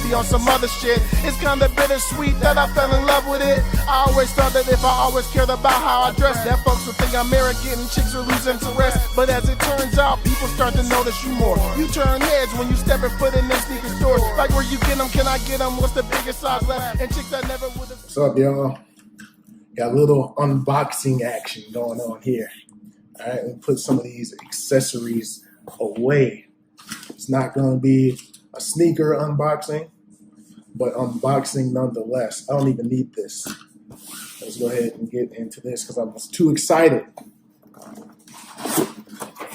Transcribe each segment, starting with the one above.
be on some other shit. It's kinda bittersweet that I fell in love with it. I always thought that if I always cared about how I dress, that folks would think I'm arrogant and chicks would lose interest. But as it turns out, people start to notice you more. You turn heads when you step and foot in them sneaker stores. Like, where you get them, can I get them? What's the biggest size left? And chicks that never would have. What's up, y'all? Got a little unboxing action going on here. All right, we'll put some of these accessories away. It's not going to be a sneaker unboxing, but unboxing nonetheless. I don't even need this. Let's go ahead and get into this because I'm too excited.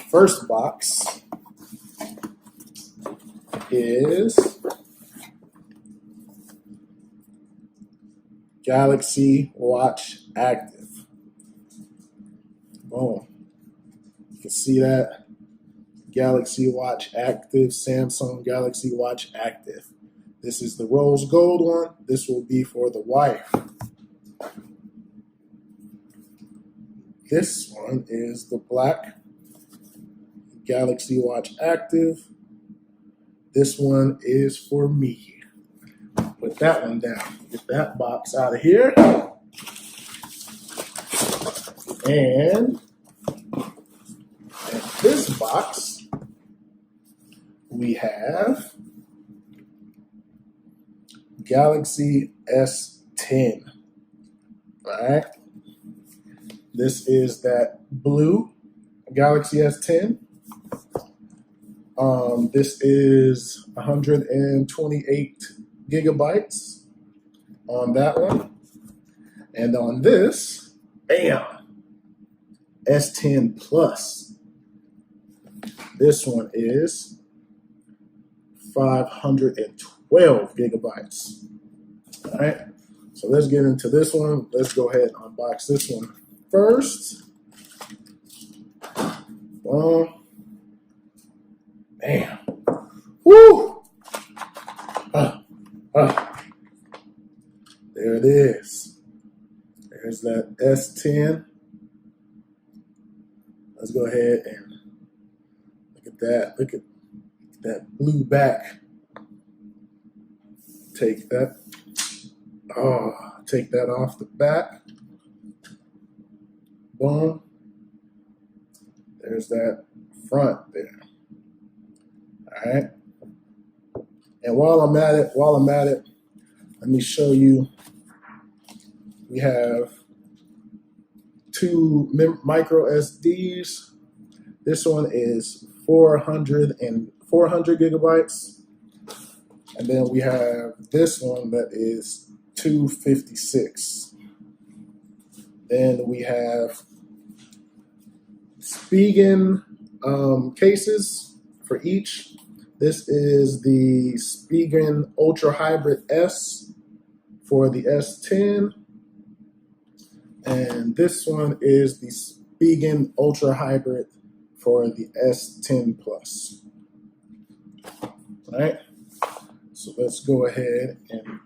First box is Galaxy Watch Active. Boom. You can see that. Galaxy Watch Active, Samsung Galaxy Watch Active. This is the rose gold one. This will be for the wife. This one is the black Galaxy Watch Active. This one is for me. Put that one down. Get that box out of here. And in this box, we have Galaxy S10. All right. This is that blue Galaxy S10. This is 128 gigabytes on that one. And on this, bam, S10 Plus. This one is 512 gigabytes. All right, so let's get into this one. Let's go ahead and unbox this one first. Bam. Woo! There it is. There's that S10. Let's go ahead and look at that. Look at that blue back. Take that. Take that off the back. Boom. There's that front there. All right. And while I'm at it, let me show you. We have two micro SDs. This one is 400 gigabytes. And then we have this one that is 256. Then we have Spigen cases for each. This is the Spigen Ultra Hybrid S for the S10. And this one is the Spigen Ultra Hybrid for the S10 Plus. All right. So let's go ahead and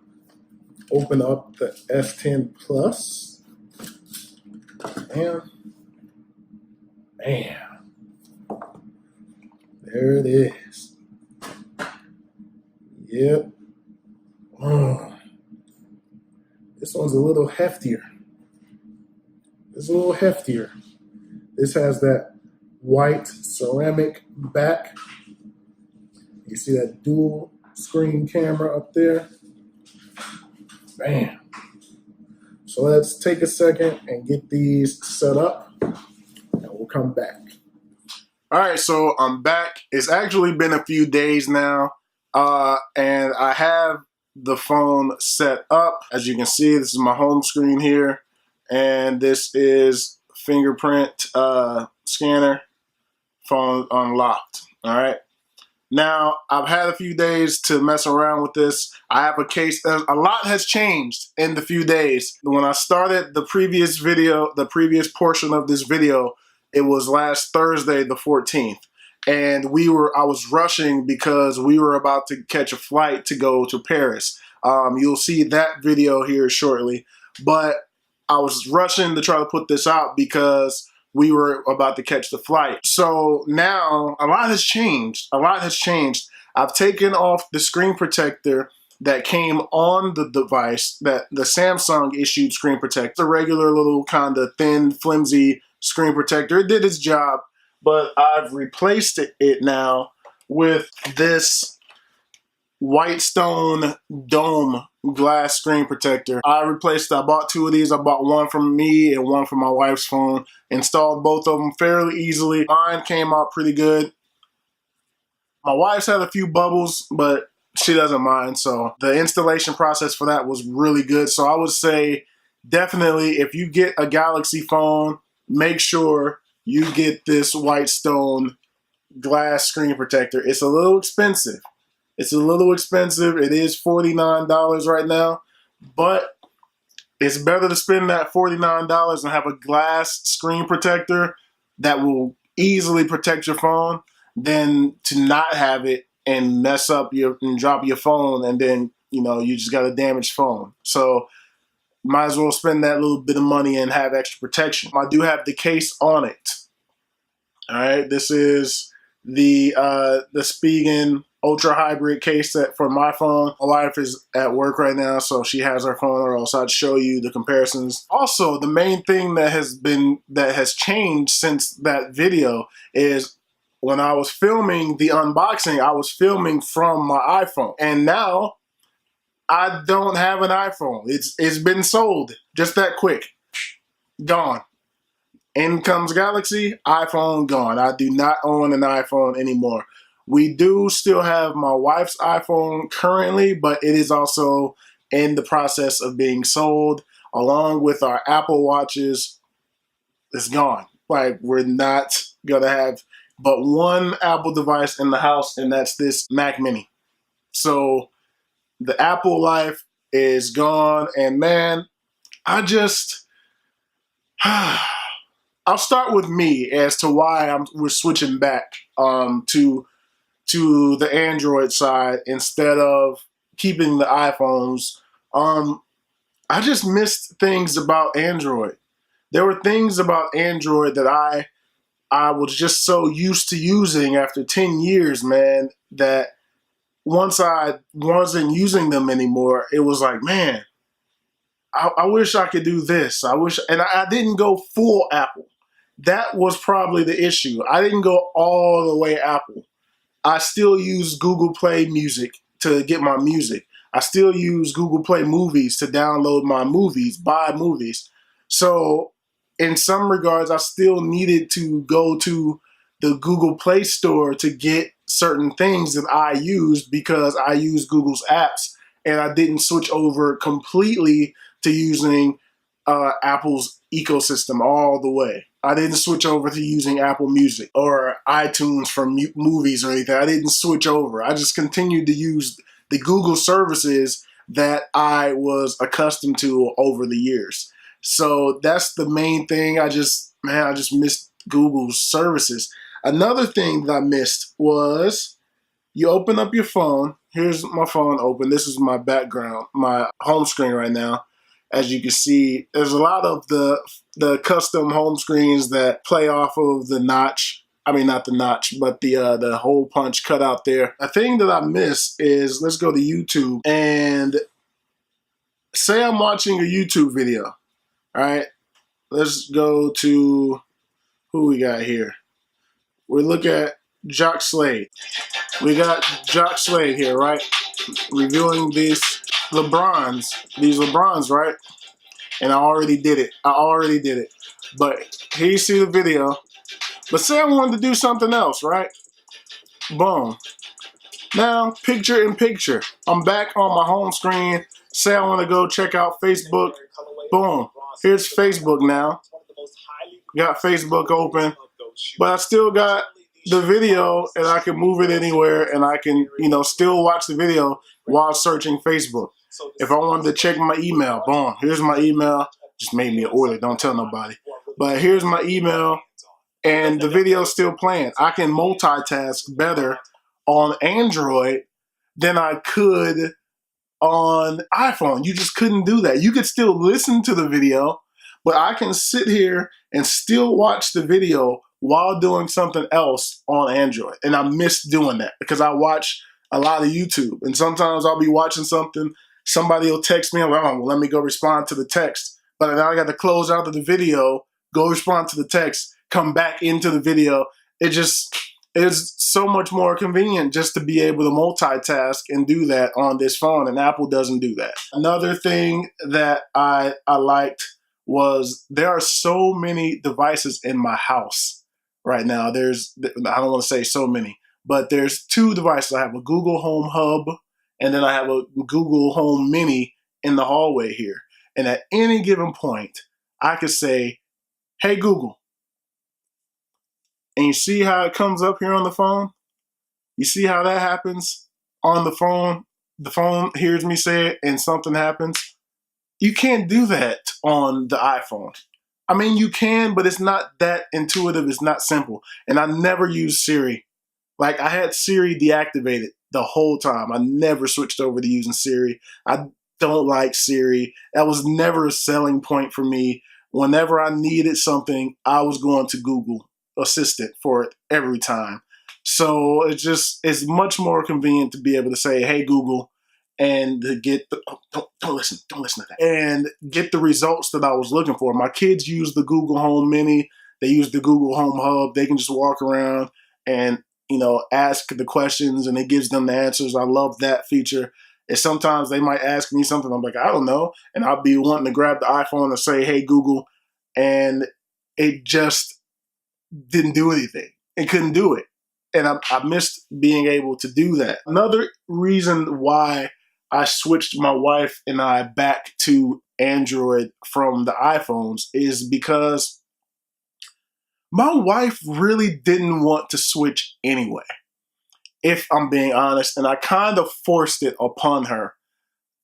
open up the S10 Plus. And bam. There it is. Yep. This one's a little heftier. It's a little heftier. This has that white ceramic back. You see that dual screen camera up there. Bam. So let's take a second and get these set up, and we'll come back. All right, so I'm back. It's actually been a few days now, and I have the phone set up. As you can see, this is my home screen here, and this is fingerprint scanner, phone unlocked. All right. Now, I've had a few days to mess around with this. I have a case. A lot has changed in the few days. When I started the previous video, the previous portion of this video, it was last Thursday, the 14th. And I was rushing because we were about to catch a flight to go to Paris. You'll see that video here shortly. But I was rushing to try to put this out because we were about to catch the flight. So now a lot has changed. A lot has changed. I've taken off the screen protector that came on the device, that the Samsung issued screen protector, a regular little kind of thin, flimsy screen protector. It did its job, but I've replaced it now with this White Stone dome glass screen protector. I bought two of these. I bought one from me and one from my wife's phone. Installed both of them fairly easily. Mine came out pretty good. My wife's had a few bubbles, but she doesn't mind. So the installation process for that was really good. So I would say definitely if you get a Galaxy phone, make sure you get this White Stone glass screen protector. It's a little expensive. It is $49 right now, but it's better to spend that $49 and have a glass screen protector that will easily protect your phone than to not have it and mess up and drop your phone, and then you just got a damaged phone. So might as well spend that little bit of money and have extra protection. I do have the case on it. All right, this is the Spigen Ultra Hybrid case set for my phone. My wife is at work right now, so she has her phone, or else I'd show you the comparisons. Also, the main thing that has changed since that video is when I was filming the unboxing, I was filming from my iPhone, and now I don't have an iPhone. It's been sold just that quick, gone. In comes Galaxy, iPhone gone. I do not own an iPhone anymore. We do still have my wife's iPhone currently, but it is also in the process of being sold, along with our Apple Watches. It's gone. Like, we're not gonna have but one Apple device in the house, and that's this Mac Mini. So the Apple life is gone, and man, I'll start with me as to why we're switching back to the Android side instead of keeping the iPhones. I just missed things about Android. There were things about Android that I was just so used to using after 10 years, man, that once I wasn't using them anymore, it was like, man, I wish I could do this. And I didn't go full Apple. That was probably the issue. I didn't go all the way Apple. I still use Google Play Music to get my music. I still use Google Play Movies to download my movies, buy movies. So in some regards, I still needed to go to the Google Play Store to get certain things that I used because I use Google's apps, and I didn't switch over completely to using Apple's ecosystem all the way. I didn't switch over to using Apple Music or iTunes for movies or anything. I didn't switch over. I just continued to use the Google services that I was accustomed to over the years. So that's the main thing. I just missed Google's services. Another thing that I missed was you open up your phone. Here's my phone open. This is my background, my home screen right now. As you can see, there's a lot of the custom home screens that play off of the notch. I mean, not the notch, but the hole punch cut out there. A thing that I miss is, let's go to YouTube and say I'm watching a YouTube video. All right, let's go to who we got here. We look at Jock Slade. We got Jock Slade here, right? Reviewing these LeBrons, right? And I already did it. But here you see the video. But say I wanted to do something else, right? Boom. Now, picture in picture. I'm back on my home screen. Say I want to go check out Facebook. Boom. Here's Facebook now. Got Facebook open. But I still got the video, and I can move it anywhere, and I can, still watch the video while searching Facebook. If I wanted to check my email, boom, here's my email. Just made me an order, don't tell nobody. But here's my email, and the video's still playing. I can multitask better on Android than I could on iPhone. You just couldn't do that. You could still listen to the video, but I can sit here and still watch the video while doing something else on Android. And I miss doing that because I watch a lot of YouTube. And sometimes I'll be watching something, somebody will text me, I'm like, oh, well, let me go respond to the text. But now I got to close out of the video, go respond to the text, come back into the video. It just is so much more convenient just to be able to multitask and do that on this phone, and Apple doesn't do that. Another thing that I liked was there are so many devices in my house right now. I don't want to say so many, but there's two devices. I have a Google Home Hub, and then I have a Google Home Mini in the hallway here. And at any given point, I could say, hey, Google. And you see how it comes up here on the phone? You see how that happens on the phone? The phone hears me say it and something happens. You can't do that on the iPhone. I mean, you can, but it's not that intuitive. It's not simple. And I never used Siri. Like, I had Siri deactivated the whole time. I never switched over to using Siri. I don't like Siri. That was never a selling point for me. Whenever I needed something, I was going to Google Assistant for it every time. So it's much more convenient to be able to say, hey, Google, and to get the, don't listen to that, and get the results that I was looking for. My kids use the Google Home Mini. They use the Google Home Hub. They can just walk around and, ask the questions, and it gives them the answers. I love that feature. And sometimes they might ask me something. I'm like, I don't know. And I'll be wanting to grab the iPhone and say, hey, Google. And it just didn't do anything. It couldn't do it. And I missed being able to do that. Another reason why I switched my wife and I back to Android from the iPhones is because my wife really didn't want to switch anyway, if I'm being honest. And I kind of forced it upon her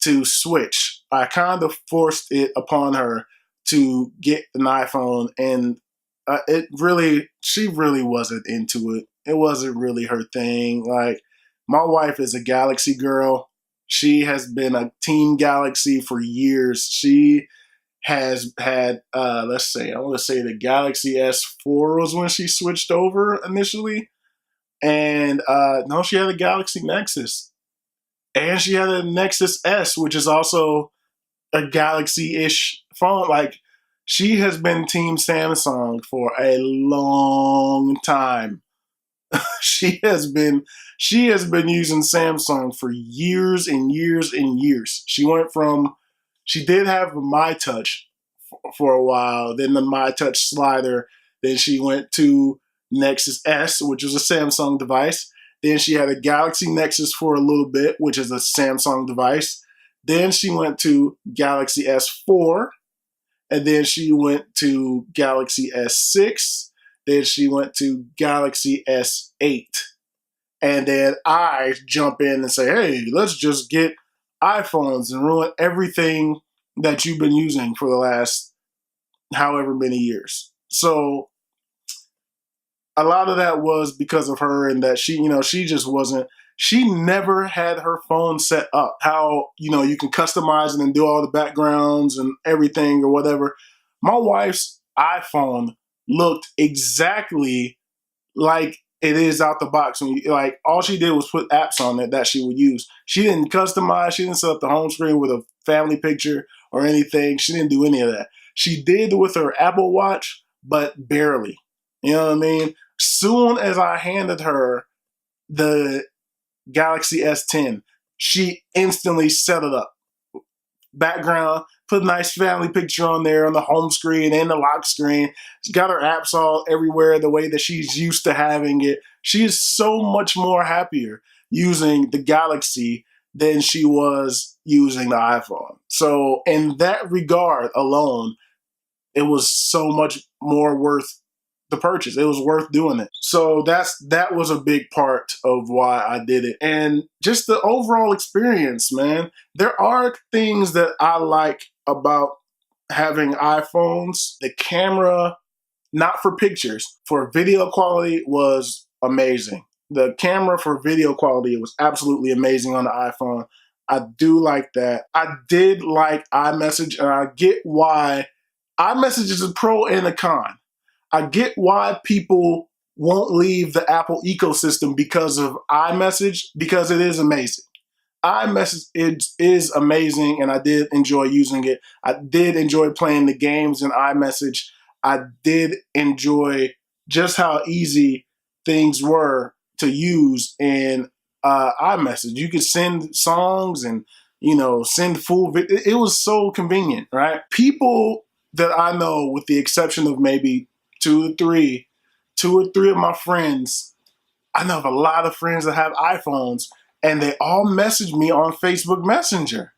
to switch. I kind of forced it upon her to get an iPhone, and she really wasn't into it. It wasn't really her thing. Like, my wife is a Galaxy girl. She has been a Team Galaxy for years. She has had, I want to say the Galaxy S4 was when she switched over initially. And no, she had a Galaxy Nexus. And she had a Nexus S, which is also a Galaxy-ish phone. Like, she has been Team Samsung for a long time. She has been using Samsung for years and years and years. She did have a My Touch for a while, then the My Touch slider. Then she went to Nexus S, which was a Samsung device. Then she had a Galaxy Nexus for a little bit, which is a Samsung device. Then she went to Galaxy S4, and then she went to Galaxy S6. Then she went to Galaxy S8. And then I jump in and say, hey, let's just get iPhones and ruin everything that you've been using for the last however many years. So a lot of that was because of her, and that she never had her phone set up how, you can customize it and do all the backgrounds and everything or whatever. My wife's iPhone looked exactly like it is out the box. Like, all she did was put apps on it that she would use. She didn't customize. She didn't set up the home screen with a family picture or anything. She didn't do any of that. She did with her Apple Watch, but barely. You know what I mean? Soon as I handed her the Galaxy S10, she instantly set it up. Background, put a nice family picture on there on the home screen and the lock screen. She's got her apps all everywhere the way that she's used to having it. She is so much more happier using the Galaxy than she was using the iPhone. So in that regard alone, it was so much more worth the purchase. It was worth doing it. So that was a big part of why I did it. And just the overall experience, man. There are things that I like about having iPhones. The camera, not for pictures, for video quality, was amazing. The camera for video quality was absolutely amazing on the iPhone. I do like that. I did like iMessage, and I get why iMessage is a pro and a con. I get why people won't leave the Apple ecosystem because of iMessage, because it is amazing. iMessage is amazing, and I did enjoy using it. I did enjoy playing the games in iMessage. I did enjoy just how easy things were to use in iMessage. You could send songs and send full video. It was so convenient, right? People that I know, with the exception of maybe two or three of my friends, I know of a lot of friends that have iPhones, and they all message me on Facebook Messenger.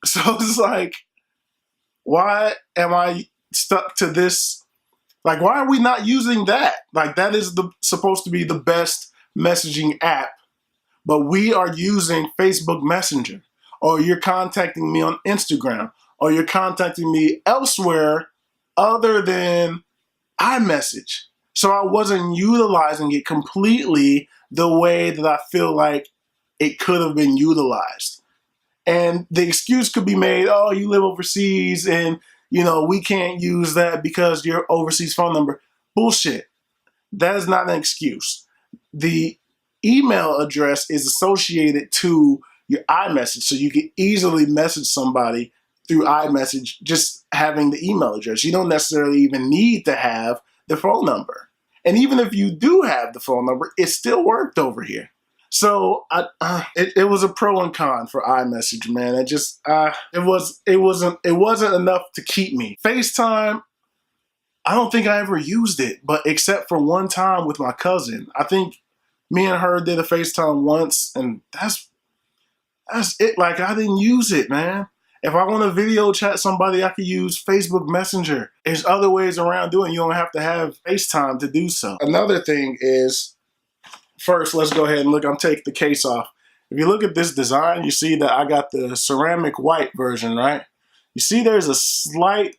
So it's like, why am I stuck to this? Like, why are we not using that? Like, that is supposed to be the best messaging app, but we are using Facebook Messenger, or you're contacting me on Instagram, or you're contacting me elsewhere other than iMessage. So I wasn't utilizing it completely the way that I feel like it could have been utilized. And the excuse could be made, oh, you live overseas and, we can't use that because your overseas phone number. Bullshit. That is not an excuse. The email address is associated to your iMessage, so you can easily message somebody through iMessage just having the email address. You don't necessarily even need to have the phone number. And even if you do have the phone number, it still worked over here. So it was a pro and con for iMessage, man. It wasn't enough to keep me. FaceTime, I don't think I ever used it, but except for one time with my cousin. I think me and her did a FaceTime once, and that's it. Like, I didn't use it, man. If I want to video chat somebody, I could use Facebook Messenger. There's other ways around doing it. You don't have to have FaceTime to do so. Another thing is, first, let's go ahead and look. I'm taking the case off. If you look at this design, you see that I got the ceramic white version, right? You see there's a slight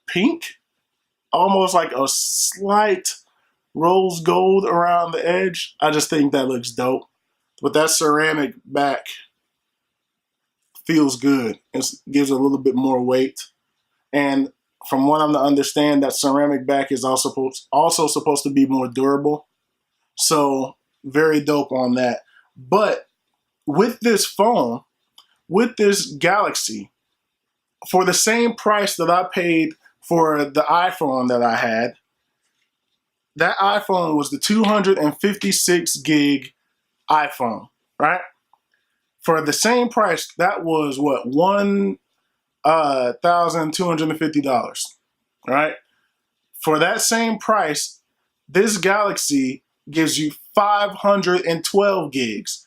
pink, almost like a slight rose gold around the edge. I just think that looks dope. But that ceramic back feels good. It gives a little bit more weight. And from what I'm to understand, that ceramic back is also supposed to be more durable. So very dope on that. But with this phone, with this Galaxy, for the same price that I paid for the iPhone that I had, that iPhone was the 256 gig iPhone, right? For the same price, that was what, $1,250, right? For that same price, this Galaxy gives you 512 gigs,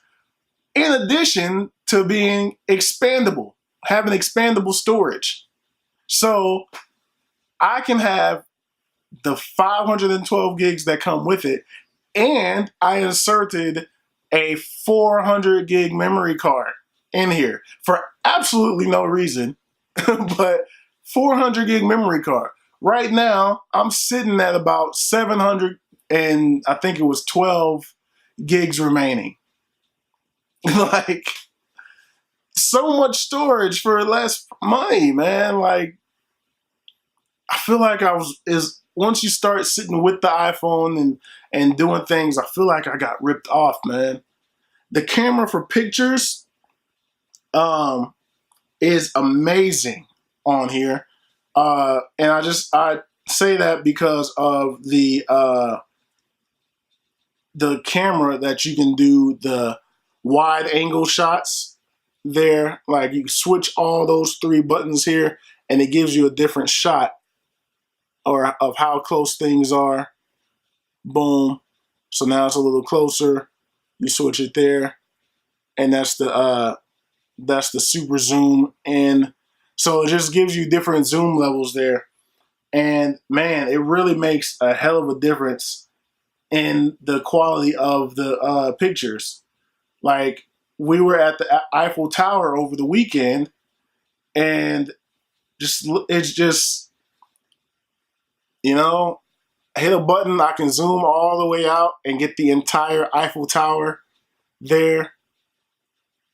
in addition to being expandable, having expandable storage. So I can have the 512 gigs that come with it, and I inserted a 400 gig memory card in here for absolutely no reason, but 400 gig memory card. Right now, I'm sitting at about 700, and I think it was 12 gigs remaining. Like, so much storage for less money, man. Like, I feel like once you start sitting with the iPhone and doing things, I feel like I got ripped off, man. The camera for pictures is amazing on here. And I say that because of the camera that you can do the wide angle shots there. Like, you switch all those three buttons here and it gives you a different shot of how close things are. Boom. So now it's a little closer. You switch it there, and that's the super zoom in. So it just gives you different zoom levels there. And man, it really makes a hell of a difference in the quality of the pictures. Like, we were at the Eiffel Tower over the weekend, and it's just, hit a button, I can zoom all the way out and get the entire Eiffel Tower there.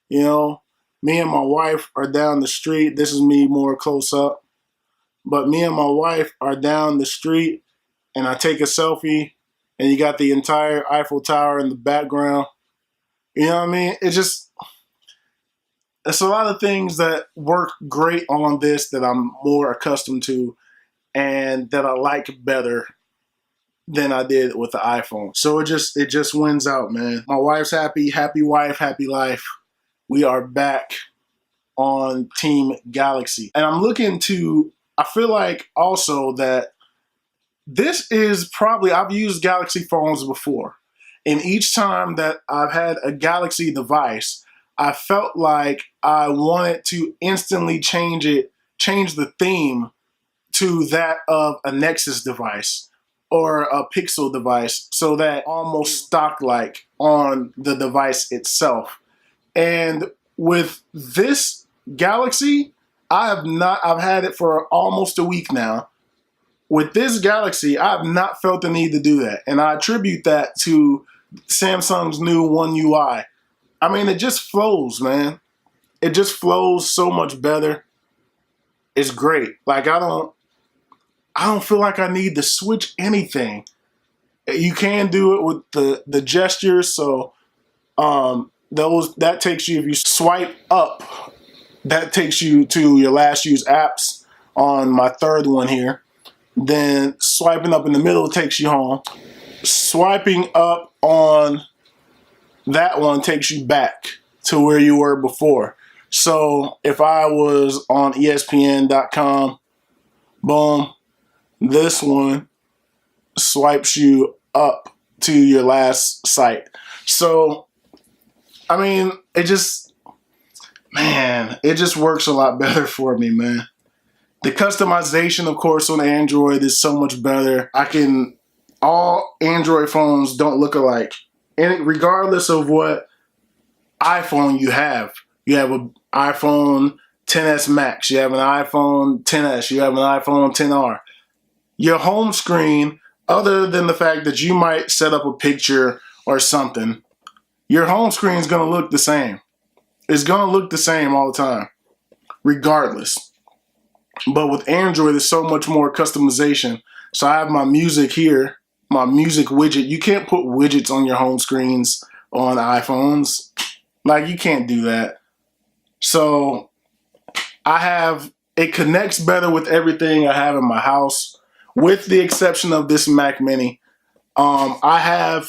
Me and my wife are down the street. This is me more close up. But me and my wife are down the street, and I take a selfie and you got the entire Eiffel Tower in the background. You know what I mean? It's a lot of things that work great on this that I'm more accustomed to and that I like better than I did with the iPhone. So it just wins out, man. My wife's happy, happy wife, happy life. We are back on Team Galaxy. And I feel like also that this is probably, I've used Galaxy phones before. And each time that I've had a Galaxy device, I felt like I wanted to instantly change the theme to that of a Nexus device or a Pixel device, so that almost stock-like on the device itself. And with this Galaxy, I've had it for almost a week now. With this Galaxy, I have not felt the need to do that. And I attribute that to Samsung's new One UI. I mean, it just flows, man. It just flows so much better. It's great. Like, I don't feel like I need to switch anything. You can do it with the gestures, so that takes you, if you swipe up, that takes you to your last used apps on my third one here. Then swiping up in the middle takes you home. Swiping up on that one takes you back to where you were before. So if I was on ESPN.com, boom, this one swipes you up to your last site. So, I mean, it just works a lot better for me, man. The customization, of course, on Android is so much better. All Android phones don't look alike. And regardless of what iPhone you have an iPhone XS Max, you have an iPhone XS, you have an iPhone XR. Your home screen, other than the fact that you might set up a picture or something, your home screen is going to look the same. It's going to look the same all the time, regardless. But with Android, there's so much more customization. So I have my music here, my music widget. You can't put widgets on your home screens on iPhones. Like, you can't do that. So it connects better with everything I have in my house, with the exception of this Mac Mini. I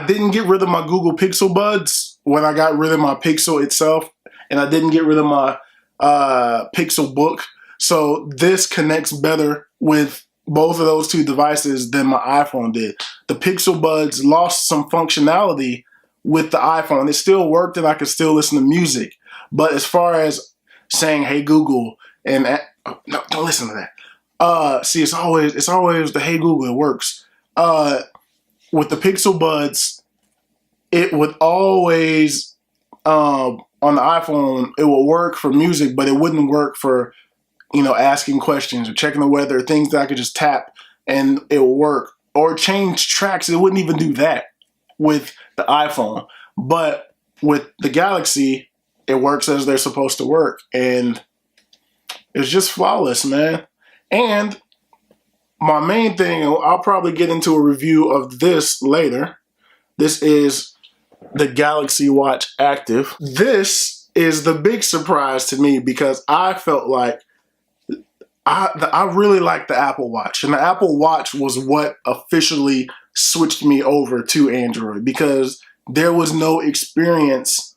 didn't get rid of my Google Pixel Buds when I got rid of my Pixel itself, and I didn't get rid of my Pixel Book. So this connects better with both of those two devices than my iPhone did. The Pixel Buds lost some functionality with the iPhone. It still worked and I could still listen to music. But as far as saying, hey Google, and no, don't listen to that. See, it's always the hey Google, it works. With the Pixel Buds, it would always, on the iPhone, it would work for music, but it wouldn't work for, asking questions or checking the weather, things that I could just tap and it would work. Or change tracks, it wouldn't even do that with the iPhone. But with the Galaxy, it works as they're supposed to work. And it's just flawless, man. And my main thing, I'll probably get into a review of this later. This is the Galaxy Watch Active. This is the big surprise to me because I felt like I really like the Apple Watch. And the Apple Watch was what officially switched me over to Android, because there was no experience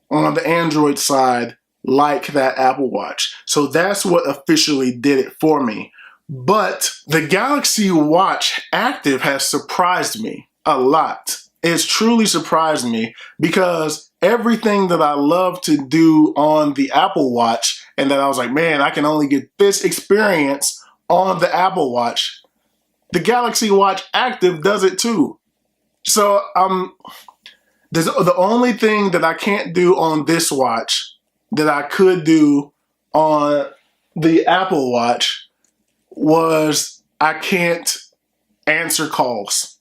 on the Android side like that Apple Watch. So that's what officially did it for me. But the Galaxy Watch Active has surprised me a lot. It's truly surprised me, because everything that I love to do on the Apple Watch, and that I was like, man, I can only get this experience on the Apple Watch, the Galaxy Watch Active does it too. So the only thing that I can't do on this watch that I could do on the Apple Watch was I can't answer calls.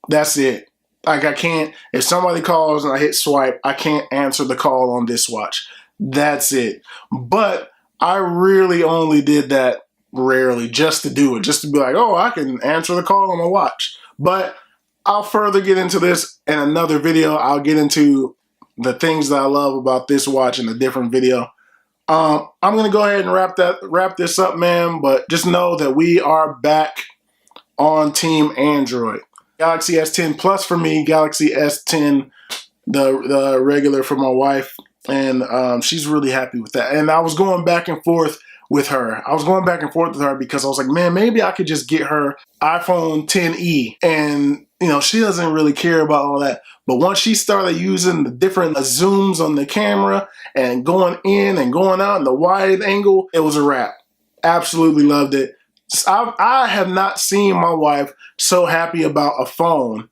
That's it. Like, I can't, if somebody calls and I hit swipe, I can't answer the call on this watch. That's it. But I really only did that rarely, just to do it, just to be like, oh, I can answer the call on my watch. But I'll further get into this in another video. I'll get into the things that I love about this watch in a different video. I'm gonna go ahead and wrap this up, man. But just know that we are back on Team Android. Galaxy S10 Plus for me, Galaxy S10, the regular for my wife, and she's really happy with that. And I was going back and forth with her. Because I was like, man, maybe I could just get her iPhone XE, and you know, she doesn't really care about all that. But once she started using the different zooms on the camera and going in and going out in the wide angle, it was a wrap. Absolutely loved it. I have not seen my wife so happy about a phone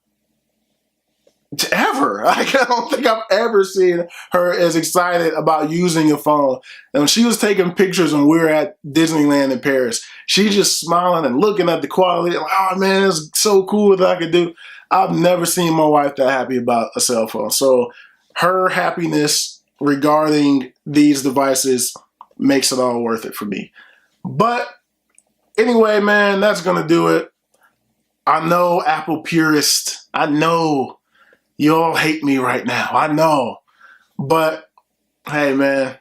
ever. I don't think I've ever seen her as excited about using a phone. And when she was taking pictures when we were at Disneyland in Paris, she just smiling and looking at the quality. Like, oh man, it's so cool that I could do. I've never seen my wife that happy about a cell phone. So her happiness regarding these devices makes it all worth it for me. But anyway, man, that's going to do it. I know, Apple purists, I know you all hate me right now. I know. But hey, man,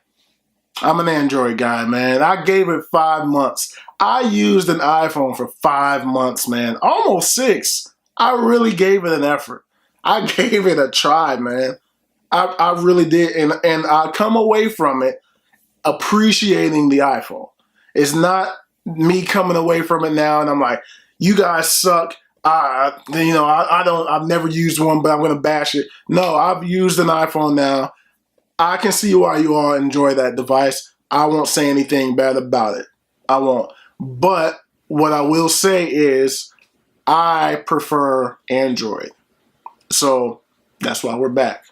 I'm an Android guy, man. I gave it 5 months. I used an iPhone for 5 months, man. Almost 6. I really gave it an effort. I gave it a try, man. I really did. And I come away from it appreciating the iPhone. It's not me coming away from it now and I'm like, you guys suck. I've never used one, but I'm going to bash it. No, I've used an iPhone now. I can see why you all enjoy that device. I won't say anything bad about it. I won't. But what I will say is I prefer Android. So that's why we're back.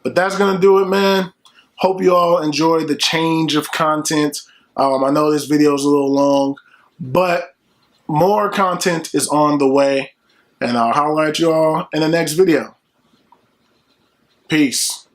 But that's going to do it, man. Hope you all enjoyed the change of content. I know this video is a little long, but more content is on the way. And I'll holler at you all in the next video. Peace.